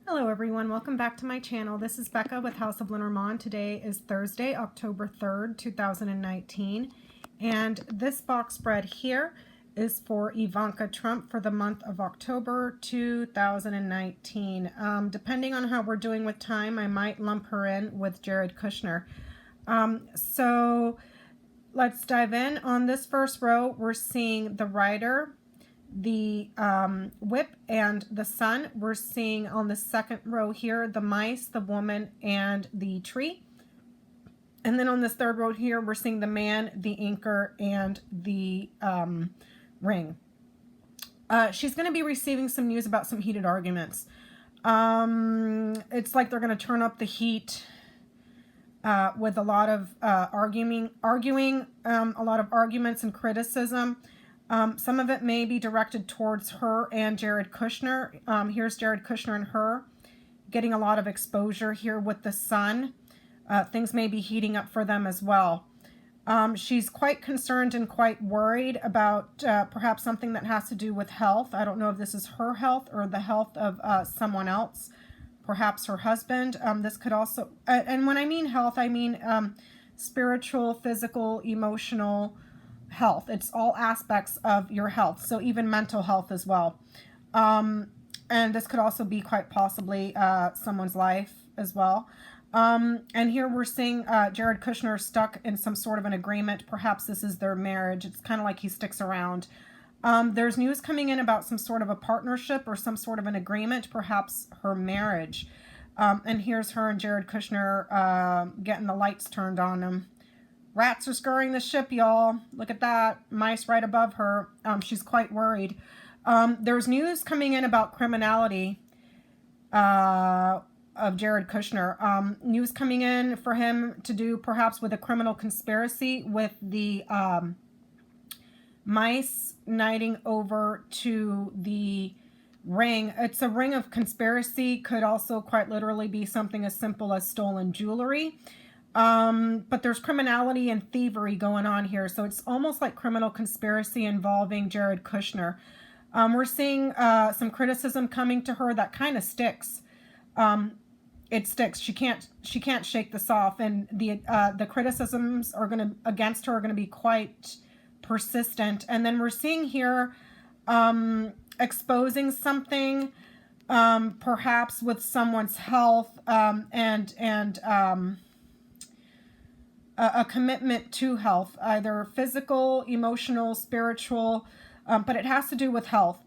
Hello everyone, welcome back to my channel. This is Becca with House of Lenormand. Today is Thursday, October 3rd, 2019. And this box spread here is for Ivanka Trump for the month of October 2019. Depending on how we're doing with time, I might lump her in with Jared Kushner. So let's dive in. On this first row, we're seeing the writer, the whip, and the sun. We're seeing on the second row here the mice, the woman, and the tree. And then on this third row here, we're seeing the man, the anchor, and the ring. She's going to be receiving some news about some heated arguments. It's like they're going to turn up the heat with a lot of arguing, a lot of arguments and criticism. Some of it may be directed towards her and Jared Kushner. Here's Jared Kushner and her getting a lot of exposure here with the sun. Things may be heating up for them as well. She's quite concerned and quite worried about perhaps something that has to do with health. I don't know if this is her health or the health of someone else, perhaps her husband. This could also, and when I mean health, I mean spiritual, physical, emotional health. It's all aspects of your health, so even mental health as well. And this could also be quite possibly someone's life as well. And here we're seeing Jared Kushner stuck in some sort of an agreement. Perhaps this is their marriage. It's kind of like he sticks around. There's news coming in about some sort of a partnership or some sort of an agreement, perhaps her marriage. And here's her and Jared Kushner getting the lights turned on them. Rats are scurrying the ship, y'all. Look at that. Mice right above her. She's quite worried. There's news coming in about criminality of Jared Kushner. News coming in for him to do perhaps with a criminal conspiracy with the mice knighting over to the ring. It's a ring of conspiracy. Could also quite literally be something as simple as stolen jewelry. But there's criminality and thievery going on here. So it's almost like criminal conspiracy involving Jared Kushner. We're seeing some criticism coming to her that kind of sticks. It sticks. She can't shake this off. And the criticisms are against her are going to be quite persistent. And then we're seeing here exposing something, perhaps with someone's health, and a commitment to health, either physical, emotional, spiritual, but it has to do with health.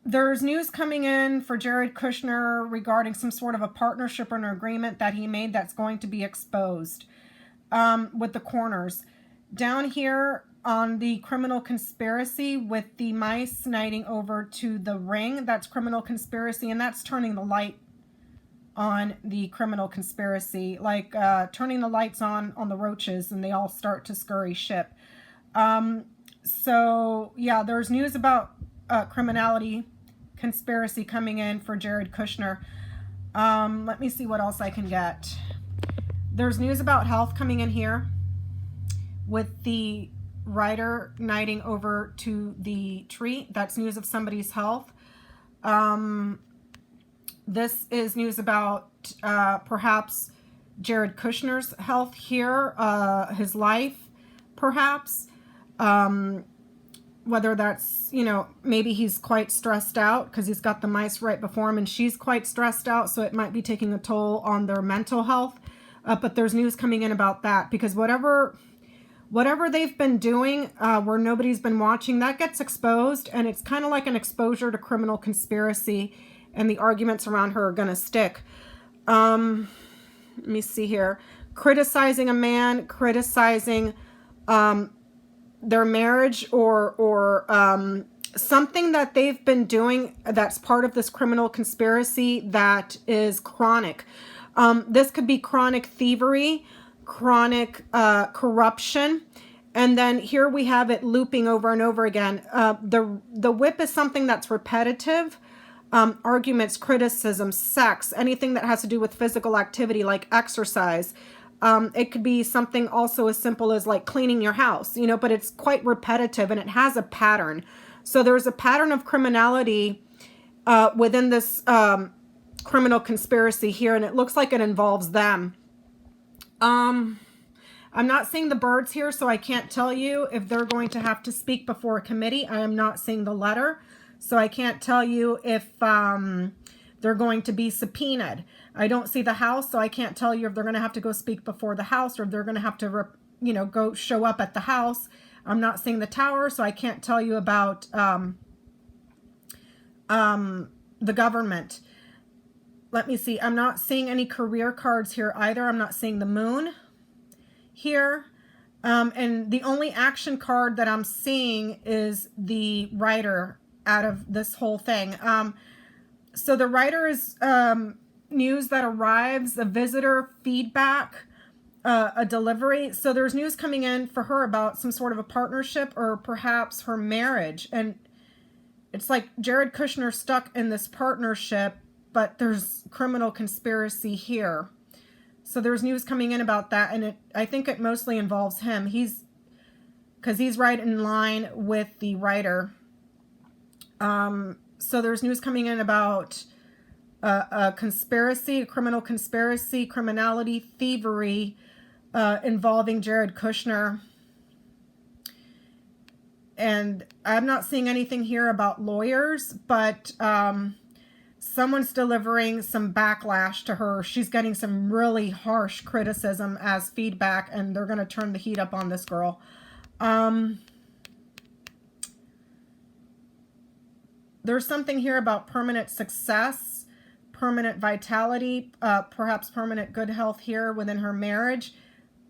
There's news coming in for Jared Kushner regarding some sort of a partnership or an agreement that he made that's going to be exposed with the corners. Down here on the criminal conspiracy with the mice knighting over to the ring, that's criminal conspiracy, and that's turning the light on the criminal conspiracy, like turning the lights on the roaches and they all start to scurry ship. So yeah, there's news about criminality, conspiracy coming in for Jared Kushner. Let me see what else I can get. There's news about health coming in here with the rider knighting over to the tree. That's news of somebody's health. This is news about perhaps Jared Kushner's health here, his life, perhaps. Whether that's, maybe he's quite stressed out because he's got the mice right before him and she's quite stressed out, so it might be taking a toll on their mental health. But there's news coming in about that because whatever they've been doing where nobody's been watching, that gets exposed, and it's kind of like an exposure to criminal conspiracy. And the arguments around her are going to stick. Let me see here. Criticizing a man, criticizing their marriage, or something that they've been doing that's part of this criminal conspiracy that is chronic. This could be chronic thievery, chronic corruption. And then here we have it looping over and over again. The whip is something that's repetitive. Arguments, criticism, sex, anything that has to do with physical activity like exercise. It could be something also as simple as like cleaning your house, but it's quite repetitive and it has a pattern. So there's a pattern of criminality within this criminal conspiracy here, and it looks like it involves them. I'm not seeing the birds here, so I can't tell you if they're going to have to speak before a committee. I am not seeing the letter, so I can't tell you if they're going to be subpoenaed. I don't see the house, so I can't tell you if they're going to have to go speak before the house or if they're going to have to, go show up at the house. I'm not seeing the tower, so I can't tell you about the government. Let me see. I'm not seeing any career cards here either. I'm not seeing the moon here. And the only action card that I'm seeing is the writer out of this whole thing. So the writer is news that arrives, a visitor, feedback, a delivery. So there's news coming in for her about some sort of a partnership or perhaps her marriage. And it's like Jared Kushner stuck in this partnership, but there's criminal conspiracy here. So there's news coming in about that, and I think it mostly involves him. Because he's right in line with the writer. So there's news coming in about a conspiracy, a criminal conspiracy, criminality, thievery involving Jared Kushner. And I'm not seeing anything here about lawyers, but someone's delivering some backlash to her. She's getting some really harsh criticism as feedback, and they're going to turn the heat up on this girl. There's something here about permanent success, permanent vitality, perhaps permanent good health here within her marriage.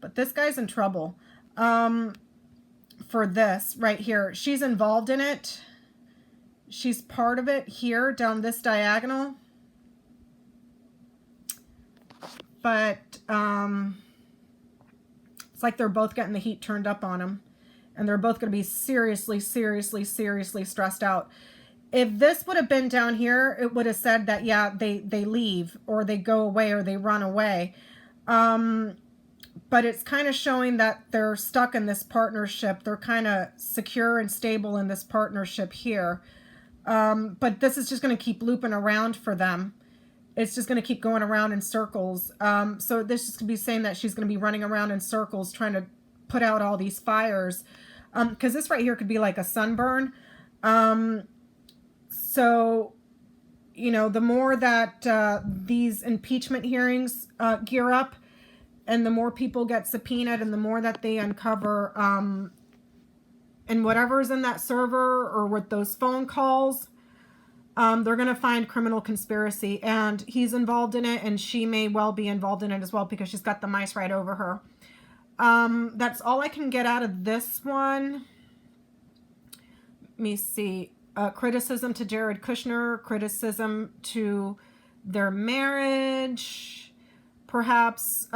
But this guy's in trouble for this right here. She's involved in it. She's part of it here down this diagonal. But it's like they're both getting the heat turned up on them. And they're both going to be seriously, seriously, seriously stressed out. If this would have been down here, it would have said that, yeah, they leave or they go away or they run away. But it's kind of showing that they're stuck in this partnership. They're kind of secure and stable in this partnership here. But this is just going to keep looping around for them. It's just going to keep going around in circles. So this is going to be saying that she's going to be running around in circles trying to put out all these fires. Because this right here could be like a sunburn. So, the more that these impeachment hearings gear up and the more people get subpoenaed and the more that they uncover and whatever's in that server or with those phone calls, they're going to find criminal conspiracy. And he's involved in it, and she may well be involved in it as well because she's got the mice right over her. That's all I can get out of this one. Let me see. Criticism to Jared Kushner, criticism to their marriage, perhaps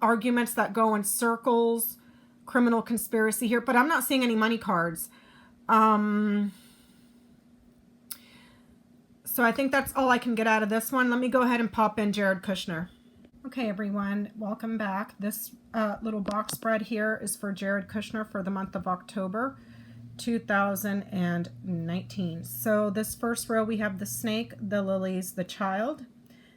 arguments that go in circles, criminal conspiracy here, but I'm not seeing any money cards. So I think that's all I can get out of this one. Let me go ahead and pop in Jared Kushner. Okay, everyone, welcome back. This little box spread here is for Jared Kushner for the month of October 2019. So this first row we have the snake, the lilies, the child.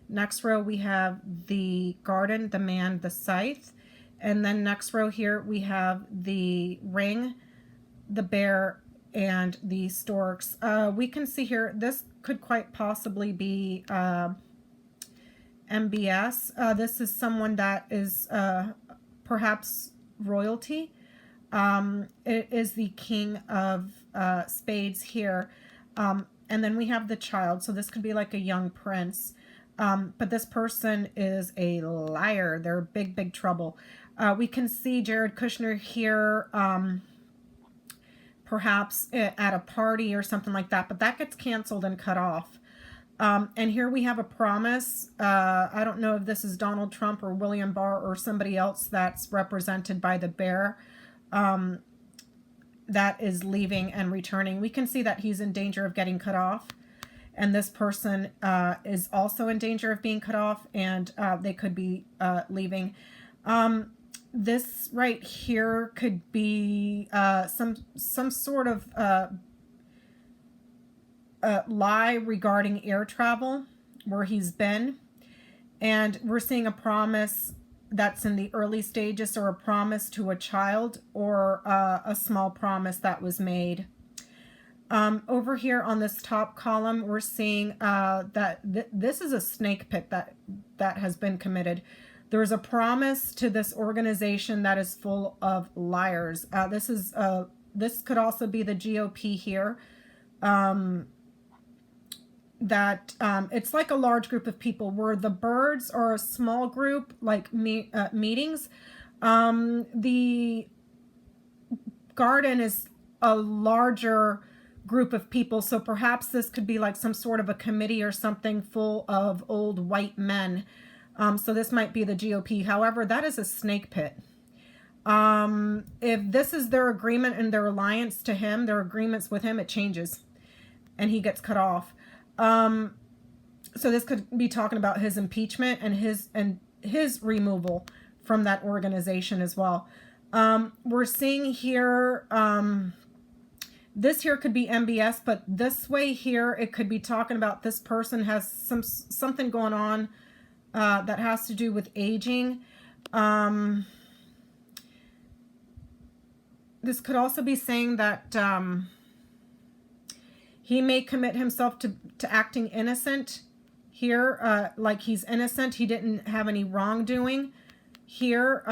Next row we have the garden, the man, the scythe. And then next row here we have the ring, the bear, and the storks. We can see here this could quite possibly be MBS. This is someone that is perhaps royalty. It is the king of spades here. And then we have the child. So this could be like a young prince. But this person is a liar. They're big, big trouble. We can see Jared Kushner here, perhaps at a party or something like that. But that gets canceled and cut off. And here we have a promise. I don't know if this is Donald Trump or William Barr or somebody else that's represented by the bear. That is leaving and returning. We can see that he's in danger of getting cut off, and this person is also in danger of being cut off, and they could be leaving. This right here could be some sort of lie regarding air travel, where he's been. And we're seeing a promise that's in the early stages, or a promise to a child, or a small promise that was made. Over here on this top column, we're seeing that this is a snake pit that has been committed. There's a promise to this organization that is full of liars. This could also be the GOP here. It's like a large group of people, where the birds are a small group, like meetings. The garden is a larger group of people, so perhaps this could be like some sort of a committee or something full of old white men. So this might be the GOP. However, that is a snake pit. If this is their agreement and their alliance to him, their agreements with him, it changes and he gets cut off. So this could be talking about his impeachment and his removal from that organization as well. We're seeing here, this here could be MBS, but this way here, it could be talking about this person has something going on that has to do with aging. This could also be saying that he may commit himself to acting innocent here, like he's innocent. He didn't have any wrongdoing here.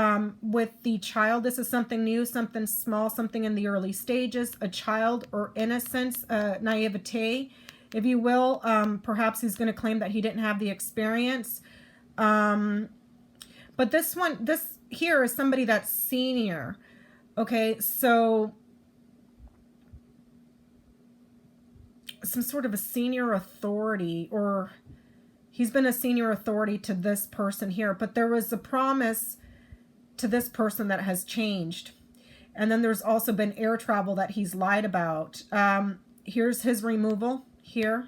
With the child, this is something new, something small, something in the early stages, a child or innocence, naivete, if you will. Perhaps he's going to claim that he didn't have the experience. But this here is somebody that's senior. Okay, so some sort of a senior authority, or he's been a senior authority to this person here, but there was a promise to this person that has changed. And then there's also been air travel that he's lied about. Here's his removal here.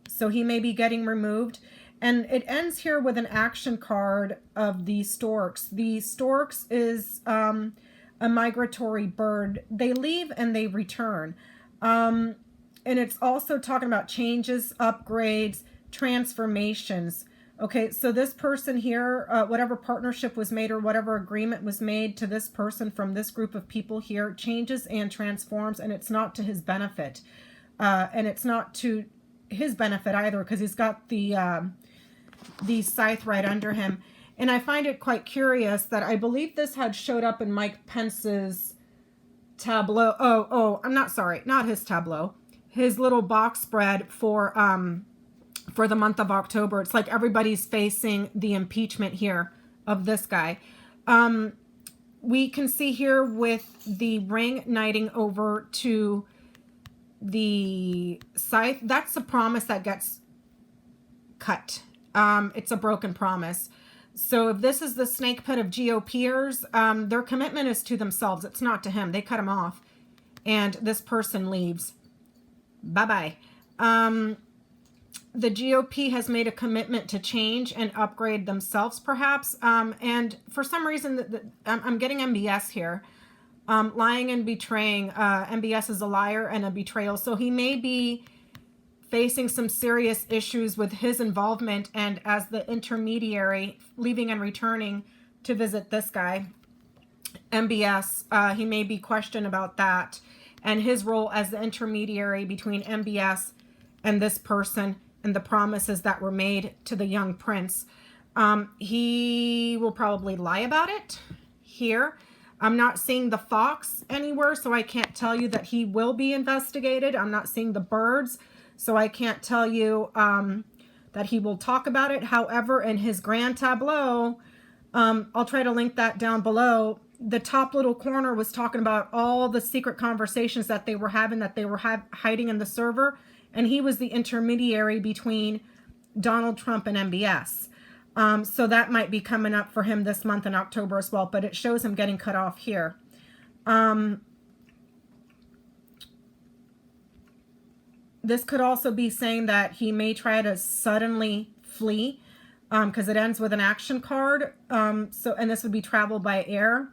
So he may be getting removed. And it ends here with an action card of the storks. The storks is a migratory bird. They leave and they return. And it's also talking about changes, upgrades, transformations. Okay, so this person here, whatever partnership was made or whatever agreement was made to this person from this group of people here, changes and transforms, and it's not to his benefit. And it's not to his benefit either, because he's got the scythe right under him. And I find it quite curious that I believe this had showed up in Mike Pence's tableau. Oh, I'm not sorry, not his tableau. His little box spread for the month of October. It's like everybody's facing the impeachment here of this guy. We can see here with the ring knighting over to the scythe, that's a promise that gets cut. It's a broken promise. So if this is the snake pit of GOPers, their commitment is to themselves. It's not to him. They cut him off. And this person leaves. Bye-bye. The GOP has made a commitment to change and upgrade themselves, perhaps. And for some reason, I'm getting MBS here. Lying and betraying. MBS is a liar and a betrayal. So he may be facing some serious issues with his involvement and as the intermediary, leaving and returning to visit this guy, MBS. He may be questioned about that and his role as the intermediary between MBS and this person and the promises that were made to the young prince. He will probably lie about it here. I'm not seeing the fox anywhere, so I can't tell you that he will be investigated. I'm not seeing the birds, so I can't tell you that he will talk about it. However, in his grand tableau, I'll try to link that down below. The top little corner was talking about all the secret conversations that they were having, that they were hiding in the server. And he was the intermediary between Donald Trump and MBS. So that might be coming up for him this month in October as well. But it shows him getting cut off here. This could also be saying that he may try to suddenly flee, because it ends with an action card. And this would be travel by air.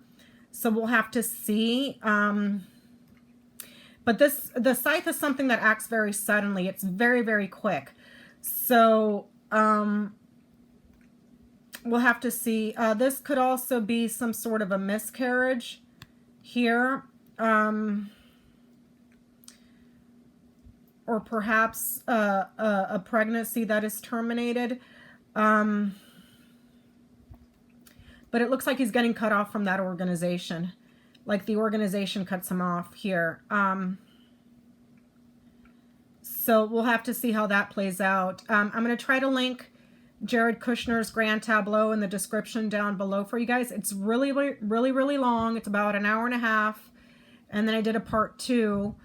So we'll have to see. But But the scythe is something that acts very suddenly. It's very, very quick. So we'll have to see. This could also be some sort of a miscarriage here. Or perhaps a pregnancy that is terminated. But it looks like he's getting cut off from that organization. Like the organization cuts him off here. So we'll have to see how that plays out. I'm going to try to link Jared Kushner's grand tableau in the description down below for you guys. It's really, really, really long. It's about an hour and a half. And then I did a part 2.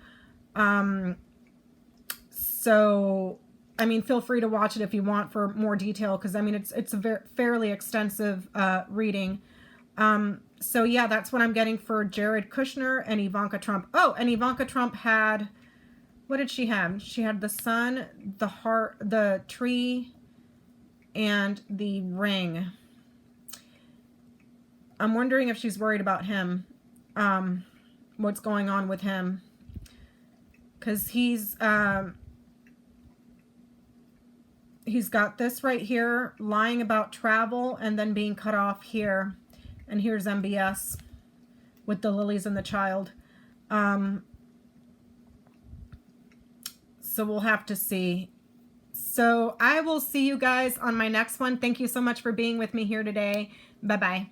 So, I mean, feel free to watch it if you want for more detail, because I mean, it's a fairly extensive reading. So yeah, that's what I'm getting for Jared Kushner and Ivanka Trump. Oh, and Ivanka Trump had, what did she have? She had the sun, the heart, the tree, and the ring. I'm wondering if she's worried about him. What's going on with him? Because he's got this right here, lying about travel and then being cut off here. And here's MBS with the lilies and the child. So we'll have to see. So I will see you guys on my next one. Thank you so much for being with me here today. Bye-bye.